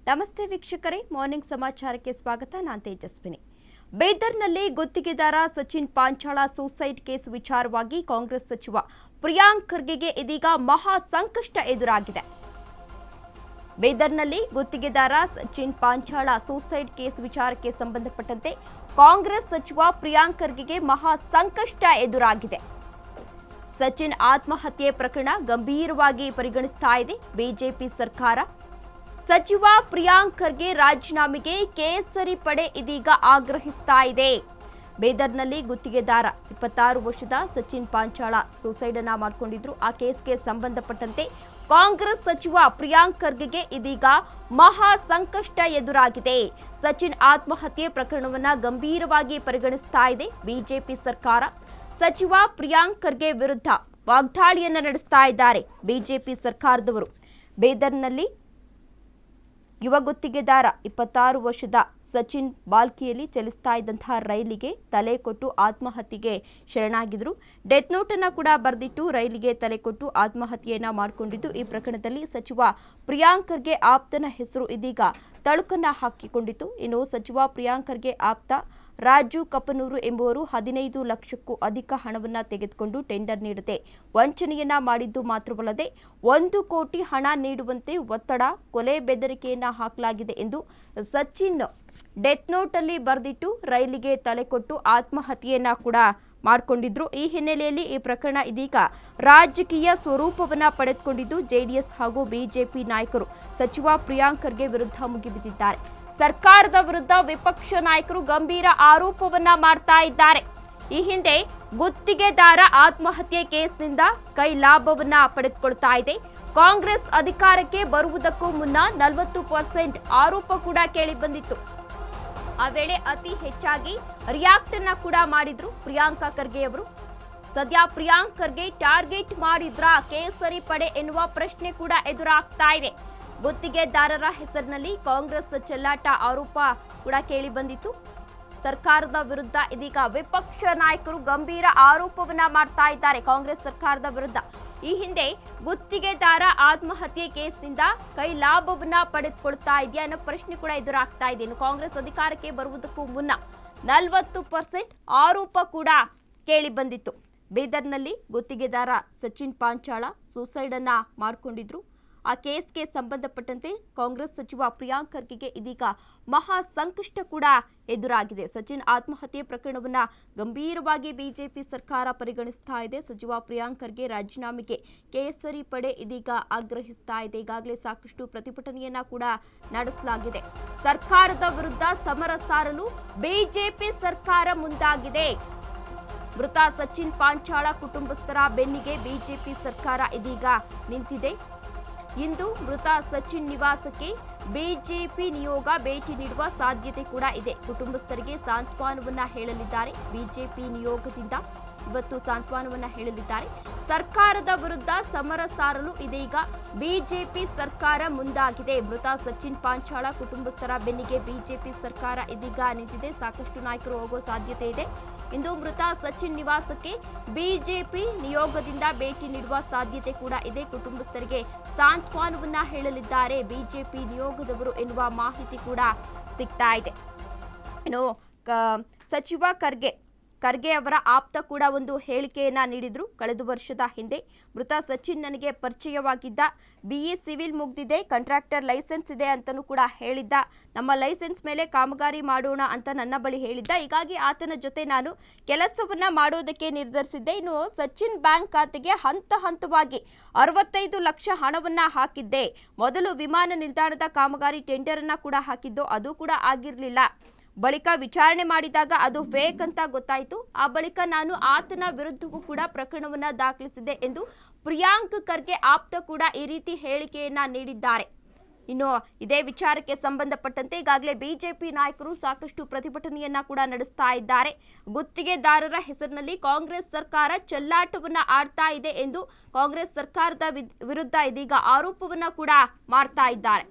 ನಮಸ್ತೆ ವೀಕ್ಷಕರೇ, ಮಾರ್ನಿಂಗ್ ಸಮಾಚಾರಕ್ಕೆ ಸ್ವಾಗತ. ನಾನು ತೇಜಸ್ವಿನಿ. ಬೀದರ್ನಲ್ಲಿ ಗುತ್ತಿಗೆದಾರ ಸಚಿನ್ ಪಾಂಚಾಳ ಸೂಸೈಡ್ ಕೇಸ್ ವಿಚಾರವಾಗಿ ಕಾಂಗ್ರೆಸ್ ಸಚಿವ ಪ್ರಿಯಾಂಕ್ ಖರ್ಗೆಗೆ ಇದೀಗ ಮಹಾ ಸಂಕಷ್ಟ ಎದುರಾಗಿದೆ. ಬೀದರ್ನಲ್ಲಿ ಗುತ್ತಿಗೆದಾರ ಸಚಿನ್ ಪಾಂಚಾಳ ಸೂಸೈಡ್ ಕೇಸ್ ವಿಚಾರಕ್ಕೆ ಸಂಬಂಧಪಟ್ಟಂತೆ ಕಾಂಗ್ರೆಸ್ ಸಚಿವ ಪ್ರಿಯಾಂಕ್ ಖರ್ಗೆಗೆ ಮಹಾ ಸಂಕಷ್ಟ ಎದುರಾಗಿದೆ. ಸಚಿನ್ ಆತ್ಮಹತ್ಯೆ ಪ್ರಕರಣ ಗಂಭೀರವಾಗಿ ಪರಿಗಣಿಸ್ತಾ ಇದೆ ಬಿಜೆಪಿ ಸರ್ಕಾರ. ಸಚಿವ ಪ್ರಿಯಾಂಕ್ ಖರ್ಗೆ ರಾಜೀನಾಮೆಗೆ ಕೇಸರಿ ಪಡೆ ಇದೀಗ ಆಗ್ರಹಿಸ್ತಾ ಇದೆ. ಬೀದರ್ನಲ್ಲಿ ಗುತ್ತಿಗೆದಾರ 26 ವರ್ಷದ ಸಚಿನ್ ಪಾಂಚಾಳ ಸೂಸೈಡ್ ಅನ್ನ ಮಾಡಿಕೊಂಡಿದ್ರು. ಆ ಕೇಸ್ಗೆ ಸಂಬಂಧಪಟ್ಟಂತೆ ಕಾಂಗ್ರೆಸ್ ಸಚಿವ ಪ್ರಿಯಾಂಕ್ ಖರ್ಗೆಗೆ ಇದೀಗ ಮಹಾ ಸಂಕಷ್ಟ ಎದುರಾಗಿದೆ. ಸಚಿನ್ ಆತ್ಮಹತ್ಯೆ ಪ್ರಕರಣವನ್ನ ಗಂಭೀರವಾಗಿ ಪರಿಗಣಿಸ್ತಾ ಇದೆ ಬಿಜೆಪಿ ಸರ್ಕಾರ. ಸಚಿವ ಪ್ರಿಯಾಂಕ್ ಖರ್ಗೆ ವಿರುದ್ಧ ವಾಗ್ದಾಳಿಯನ್ನ ನಡೆಸ್ತಾ ಇದ್ದಾರೆ ಬಿಜೆಪಿ ಸರ್ಕಾರದವರು. ಬೀದರ್ನಲ್ಲಿ ಯುವ ಗುತ್ತಿಗೆದಾರ 26 ವರ್ಷದ ಸಚಿನ್ ಬಾಲ್ಕಿಯಲ್ಲಿ ಚಲಿಸ್ತಾ ಇದ್ದಂತಹ ರೈಲಿಗೆ ತಲೆ ಕೊಟ್ಟು ಆತ್ಮಹತ್ಯೆಗೆ ಶರಣಾಗಿದ್ರು. ಡೆತ್ ನೋಟ್ ಅನ್ನ ಕೂಡ ಬರೆದಿಟ್ಟು ರೈಲಿಗೆ ತಲೆ ಕೊಟ್ಟು ಆತ್ಮಹತ್ಯೆಯನ್ನ ಮಾಡಿಕೊಂಡಿದ್ದು. ಈ ಪ್ರಕರಣದಲ್ಲಿ ಸಚಿವ ಪ್ರಿಯಾಂಕ್ ಖರ್ಗೆ ಆಪ್ತನ ಹೆಸರು ಇದೀಗ ತಳುಕನ್ನ ಹಾಕಿಕೊಂಡಿತು. ಇನ್ನು ಸಚಿವ ಪ್ರಿಯಾಂಕ್ ಖರ್ಗೆ ಆಪ್ತ ರಾಜು ಕಪನೂರು ಎಂಬುವರು 15 ಲಕ್ಷಕ್ಕೂ ಅಧಿಕ ಹಣವನ್ನ ತೆಗೆದುಕೊಂಡು ಟೆಂಡರ್ ನೀಡದೆ ವಂಚನೆಯನ್ನ ಮಾಡಿದ್ದು ಮಾತ್ರವಲ್ಲದೆ 1 ಕೋಟಿ ಹಣ ನೀಡುವಂತೆ ಒತ್ತಡ, ಕೊಲೆ ಬೆದರಿಕೆಯನ್ನ ಹಾಕಲಾಗಿದೆ ಎಂದು ಸಚಿನ್ ಡೆತ್ ನೋಟ್ ಅಲ್ಲಿ ಬರೆದಿಟ್ಟು ರೈಲಿಗೆ ತಲೆ ಕೊಟ್ಟು ಆತ್ಮಹತ್ಯೆಯನ್ನ ಕೂಡ ಮಾಡಿಕೊಂಡಿದ್ರು. ಈ ಹಿನ್ನೆಲೆಯಲ್ಲಿ ಈ ಪ್ರಕರಣ ಇದೀಗ ರಾಜಕೀಯ ಸ್ವರೂಪವನ್ನ ಪಡೆದುಕೊಂಡಿದ್ದು ಜೆಡಿಎಸ್ ಹಾಗೂ ಬಿಜೆಪಿ ನಾಯಕರು ಸಚಿವ ಪ್ರಿಯಾಂಕ್ ಖರ್ಗೆ ವಿರುದ್ಧ ಮುಗಿಬಿದ್ದಿದ್ದಾರೆ. ಸರ್ಕಾರದ ವಿರುದ್ಧ ವಿಪಕ್ಷ ನಾಯಕರು ಗಂಭೀರ ಆರೋಪವನ್ನ ಮಾಡ್ತಾ ಇದ್ದಾರೆ. ಈ ಹಿಂದೆ ಗುತ್ತಿಗೆದಾರ ಆತ್ಮಹತ್ಯೆ ಕೇಸ್ನಿಂದ ಕೈ ಲಾಭವನ್ನ ಪಡೆದುಕೊಳ್ತಾ ಇದೆ. ಕಾಂಗ್ರೆಸ್ ಅಧಿಕಾರಕ್ಕೆ ಬರುವುದಕ್ಕೂ ಮುನ್ನ 40% ಆರೋಪ ಕೂಡ ಕೇಳಿ ಬಂದಿತ್ತು. ಆ ವೇಳೆ ಅತಿ ಹೆಚ್ಚಾಗಿ ರಿಯಾಕ್ಟ್ ಅನ್ನ ಕೂಡ ಮಾಡಿದ್ರು ಪ್ರಿಯಾಂಕ ಖರ್ಗೆ ಅವರು. ಸದ್ಯ ಪ್ರಿಯಾಂಕ್ ಖರ್ಗೆ ಟಾರ್ಗೆಟ್ ಮಾಡಿದ್ರ ಕೇಸರಿ ಪಡೆ ಎನ್ನುವ ಪ್ರಶ್ನೆ ಕೂಡ ಎದುರಾಗ್ತಾ ಇದೆ. ಗುತ್ತಿಗೆದಾರರ ಹೆಸರಿನಲ್ಲಿ ಕಾಂಗ್ರೆಸ್ ಚೆಲ್ಲಾಟ ಆರೋಪ ಕೂಡ ಕೇಳಿ ಬಂದಿತ್ತು. ಸರ್ಕಾರದ ವಿರುದ್ಧ ಇದೀಗ ವಿಪಕ್ಷ ನಾಯಕರು ಗಂಭೀರ ಆರೋಪವನ್ನ ಮಾಡ್ತಾ ಇದ್ದಾರೆ ಕಾಂಗ್ರೆಸ್ ಸರ್ಕಾರದ ವಿರುದ್ಧ. ಈ ಹಿಂದೆ ಗುತ್ತಿಗೆದಾರ ಆತ್ಮಹತ್ಯೆ ಕೇಸ್ನಿಂದ ಕೈ ಲಾಭವನ್ನ ಪಡೆದುಕೊಳ್ತಾ ಇದೆಯಾ ಅನ್ನೋ ಪ್ರಶ್ನೆ ಕೂಡ ಎದುರಾಗ್ತಾ ಇದೆ. ಇನ್ನು ಕಾಂಗ್ರೆಸ್ ಅಧಿಕಾರಕ್ಕೆ ಬರುವುದಕ್ಕೂ ಮುನ್ನ 40% ಆರೋಪ ಕೂಡ ಕೇಳಿ ಬಂದಿತ್ತು. ಬೀದರ್ನಲ್ಲಿ ಗುತ್ತಿಗೆದಾರ ಸಚಿನ್ ಪಾಂಚಾಳ ಸೂಸೈಡ್ ಅನ್ನ ಮಾಡಿಕೊಂಡಿದ್ರು. ಆ ಕೇಸ್ಗೆ ಸಂಬಂಧಪಟ್ಟಂತೆ ಕಾಂಗ್ರೆಸ್ ಸಚಿವ ಪ್ರಿಯಾಂಕ್ ಖರ್ಗೆಗೆ ಇದೀಗ ಮಹಾ ಸಂಕಷ್ಟ ಕೂಡ ಎದುರಾಗಿದೆ. ಸಚಿನ್ ಆತ್ಮಹತ್ಯೆ ಪ್ರಕರಣವನ್ನ ಗಂಭೀರವಾಗಿ ಬಿಜೆಪಿ ಸರ್ಕಾರ ಪರಿಗಣಿಸ್ತಾ ಇದೆ. ಸಚಿವ ಪ್ರಿಯಾಂಕ್ ಖರ್ಗೆ ರಾಜೀನಾಮೆಗೆ ಕೇಸರಿ ಪಡೆ ಇದೀಗ ಆಗ್ರಹಿಸ್ತಾ ಇದೆ. ಈಗಾಗಲೇ ಸಾಕಷ್ಟು ಪ್ರತಿಭಟನೆಯನ್ನ ಕೂಡ ನಡೆಸಲಾಗಿದೆ. ಸರ್ಕಾರದ ವಿರುದ್ಧ ಸಮರ ಸಾರಲು ಬಿಜೆಪಿ ಸರ್ಕಾರ ಮುಂದಾಗಿದೆ. ಮೃತ ಸಚಿನ್ ಪಾಂಚಾಳ ಕುಟುಂಬಸ್ಥರ ಬೆನ್ನಿಗೆ ಬಿಜೆಪಿ ಸರ್ಕಾರ ಇದೀಗ ನಿಂತಿದೆ. ಇಂದು ಮೃತ ಸಚಿನ್ ನಿವಾಸಕ್ಕೆ ಬಿಜೆಪಿ ನಿಯೋಗ ಭೇಟಿ ನೀಡುವ ಸಾಧ್ಯತೆ ಕೂಡ ಇದೆ. ಕುಟುಂಬಸ್ಥರಿಗೆ ಸಾಂತ್ವನವನ್ನ ಹೇಳಲಿದ್ದಾರೆ. ಬಿಜೆಪಿ ನಿಯೋಗದಿಂದ ಇವತ್ತು ಸಾಂತ್ವನವನ್ನ ಹೇಳಲಿದ್ದಾರೆ. ಸರ್ಕಾರದ ವಿರುದ್ಧ ಸಮರ ಸಾರಲು ಇದೀಗ ಬಿಜೆಪಿ ಸರ್ಕಾರ ಮುಂದಾಗಿದೆ. ಮೃತ ಸಚಿನ್ ಪಾಂಚಾಳ ಕುಟುಂಬಸ್ಥರ ಬೆನ್ನಿಗೆ ಬಿಜೆಪಿ ಸರ್ಕಾರ ಇದೀಗ ನಿಂತಿದೆ. ಸಾಕಷ್ಟು ನಾಯಕರು ಹೋಗೋ ಸಾಧ್ಯತೆ ಇದೆ. ಇಂದು ಮೃತ ಸಚಿನ್ ನಿವಾಸಕ್ಕೆ ಬಿಜೆಪಿ ನಿಯೋಗದಿಂದ ಭೇಟಿ ನೀಡುವ ಸಾಧ್ಯತೆ ಕೂಡ ಇದೆ. ಕುಟುಂಬಸ್ಥರಿಗೆ ಸಾಂತ್ವನವನ್ನ ಹೇಳಲಿದ್ದಾರೆ ಬಿಜೆಪಿ ನಿಯೋಗದವರು ಎನ್ನುವ ಮಾಹಿತಿ ಕೂಡ ಸಿಗ್ತಾ ಇದೆ. ಇನ್ನು ಸಚಿವ ಖರ್ಗೆ ಅವರ ಆಪ್ತ ಕೂಡ ಒಂದು ಹೇಳಿಕೆಯನ್ನ ನೀಡಿದ್ರು. ಕಳೆದ ವರ್ಷದ ಹಿಂದೆ ಮೃತ ಸಚಿನ್ ನನಗೆ ಪರಿಚಯವಾಗಿದ್ದ, BE ಸಿವಿಲ್ ಮುಗ್ದಿದೆ, ಕಾಂಟ್ರಾಕ್ಟರ್ ಲೈಸೆನ್ಸ್ ಇದೆ ಅಂತಲೂ ಕೂಡ ಹೇಳಿದ್ದ. ನಮ್ಮ ಲೈಸೆನ್ಸ್ ಮೇಲೆ ಕಾಮಗಾರಿ ಮಾಡೋಣ ಅಂತ ನನ್ನ ಬಳಿ ಹೇಳಿದ್ದ. ಹೀಗಾಗಿ ಆತನ ಜೊತೆ ನಾನು ಕೆಲಸವನ್ನ ಮಾಡೋದಕ್ಕೆ ನಿರ್ಧರಿಸಿದ್ದೆ. ಇನ್ನು ಸಚಿನ್ ಬ್ಯಾಂಕ್ ಖಾತೆಗೆ ಹಂತವಾಗಿ 65 ಲಕ್ಷ ಹಣವನ್ನ ಹಾಕಿದ್ದೆ. ಮೊದಲು ವಿಮಾನ ನಿಲ್ದಾಣದ ಕಾಮಗಾರಿ ಟೆಂಡರ್ ಅನ್ನ ಕೂಡ ಹಾಕಿದ್ದು, ಅದು ಕೂಡ ಆಗಿರಲಿಲ್ಲ. ಬಳಿಕ ವಿಚಾರಣೆ ಮಾಡಿದಾಗ ಅದು ಫೇಕ್ ಅಂತ ಗೊತ್ತಾಯಿತು. ಆ ಬಳಿಕ ನಾನು ಆತನ ವಿರುದ್ಧವೂ ಕೂಡ ಪ್ರಕರಣವನ್ನ ದಾಖಲಿಸಿದೆ ಎಂದು ಪ್ರಿಯಾಂಕ್ ಖರ್ಗೆ ಆಪ್ತ ಕೂಡ ಈ ರೀತಿ ಹೇಳಿಕೆಯನ್ನ ನೀಡಿದ್ದಾರೆ. ಇನ್ನು ಇದೇ ವಿಚಾರಕ್ಕೆ ಸಂಬಂಧಪಟ್ಟಂತೆ ಈಗಾಗಲೇ ಬಿಜೆಪಿ ನಾಯಕರು ಸಾಕಷ್ಟು ಪ್ರತಿಭಟನೆಯನ್ನ ಕೂಡ ನಡೆಸ್ತಾ ಇದ್ದಾರೆ. ಗುತ್ತಿಗೆದಾರರ ಹೆಸರಿನಲ್ಲಿ ಕಾಂಗ್ರೆಸ್ ಸರ್ಕಾರ ಚೆಲ್ಲಾಟವನ್ನ ಆಡ್ತಾ ಇದೆ ಎಂದು ಕಾಂಗ್ರೆಸ್ ಸರ್ಕಾರದ ವಿರುದ್ಧ ಇದೀಗ ಆರೋಪವನ್ನ ಕೂಡ ಮಾಡ್ತಾ ಇದ್ದಾರೆ.